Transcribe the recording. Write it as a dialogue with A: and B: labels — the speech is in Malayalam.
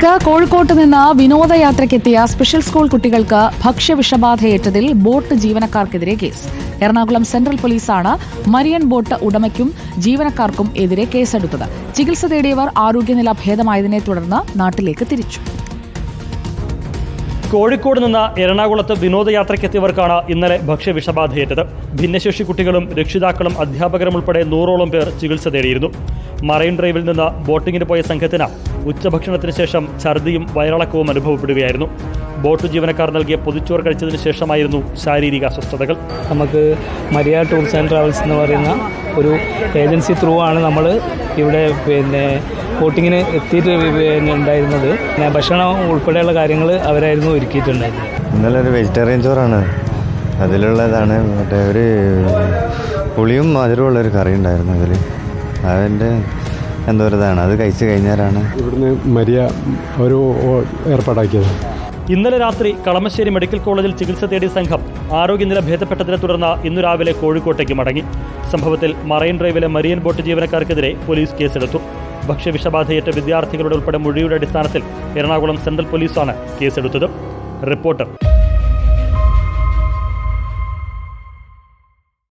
A: കോഴിക്കോട്ട് നിന്ന് വിനോദയാത്രയ്ക്കെത്തിയ സ്പെഷ്യൽ സ്കൂൾ കുട്ടികൾക്ക് ഭക്ഷ്യവിഷബാധയേറ്റതിൽ ബോട്ട് ജീവനക്കാർക്കെതിരെ കേസ്. എറണാകുളം സെൻട്രൽ പോലീസാണ് മരിയൻ ബോട്ട് ഉടമയ്ക്കും ജീവനക്കാർക്കും എതിരെ കേസെടുത്തത്. ചികിത്സ തേടിയവർ ആരോഗ്യനില ഭേദമായതിനെ തുടർന്ന് നാട്ടിലേക്ക് തിരിച്ചു.
B: കോഴിക്കോട് നിന്ന് എറണാകുളത്ത് വിനോദയാത്രയ്ക്കെത്തിയവർക്കാണ് ഇന്നലെ ഭക്ഷ്യവിഷബാധയേറ്റത്. ഭിന്നശേഷി കുട്ടികളും രക്ഷിതാക്കളും അധ്യാപകരും ഉൾപ്പെടെ 100ഓളം പേർ ചികിത്സ തേടിയിരുന്നു. മറൈൻ ഡ്രൈവിൽ നിന്ന് ബോട്ടിങ്ങിന് പോയ സംഘത്തിന് ഉച്ചഭക്ഷണത്തിന് ശേഷം ഛർദിയും വയറിളക്കവും അനുഭവപ്പെടുകയായിരുന്നു. ബോട്ട് ജീവനക്കാർ നൽകിയ പൊതിച്ചോറ് കഴിച്ചതിന് ശേഷമായിരുന്നു ശാരീരിക അസ്വസ്ഥതകൾ.
C: നമുക്ക് മരിയ ടൂർസ് ആൻഡ് ട്രാവൽസ് എന്ന് പറയുന്ന ഒരു ഏജൻസി ത്രൂ ആണ് നമ്മൾ ഇവിടെ ബോട്ടിങ്ങിന് എത്തിയിട്ട് ഉണ്ടായിരുന്നത്. ഭക്ഷണം ഉൾപ്പെടെയുള്ള കാര്യങ്ങൾ അവരായിരുന്നു ഒരുക്കിയിട്ടുണ്ടായിരുന്നത്.
D: ഇന്നലെ ഒരു വെജിറ്റേറിയൻ ചോറാണ്, അതിലുള്ളതാണ്. മറ്റേ ഒരു പുളിയും മധുരമുള്ളൊരു കറി ഉണ്ടായിരുന്നു. അതിൽ അതിൻ്റെ എന്തോ ഒരു ഇതാണ്, അത് കഴിച്ച് കഴിഞ്ഞാലാണ്
E: ഇവിടുന്ന് മരിയ ഒരു ഏർപ്പാടാക്കിയത്.
B: ഇന്നലെ രാത്രി കളമശ്ശേരി മെഡിക്കൽ കോളേജിൽ ചികിത്സ തേടിയ സംഘം ആരോഗ്യനില ഭേദപ്പെട്ടതിനെ തുടർന്ന് ഇന്നു രാവിലെ കോഴിക്കോട്ടേക്ക് മടങ്ങി. സംഭവത്തിൽ മറൈൻ ഡ്രൈവിലെ മരിയൻ ബോട്ട് ജീവനക്കാർക്കെതിരെ പോലീസ് കേസെടുത്തു. ഭക്ഷ്യവിഷബാധയേറ്റ വിദ്യാർത്ഥികളുടെ ഉൾപ്പെടെ മൊഴിയുടെ അടിസ്ഥാനത്തിൽ എറണാകുളം സെൻട്രൽ പോലീസാണ് കേസെടുത്തത്. റിപ്പോർട്ടർ.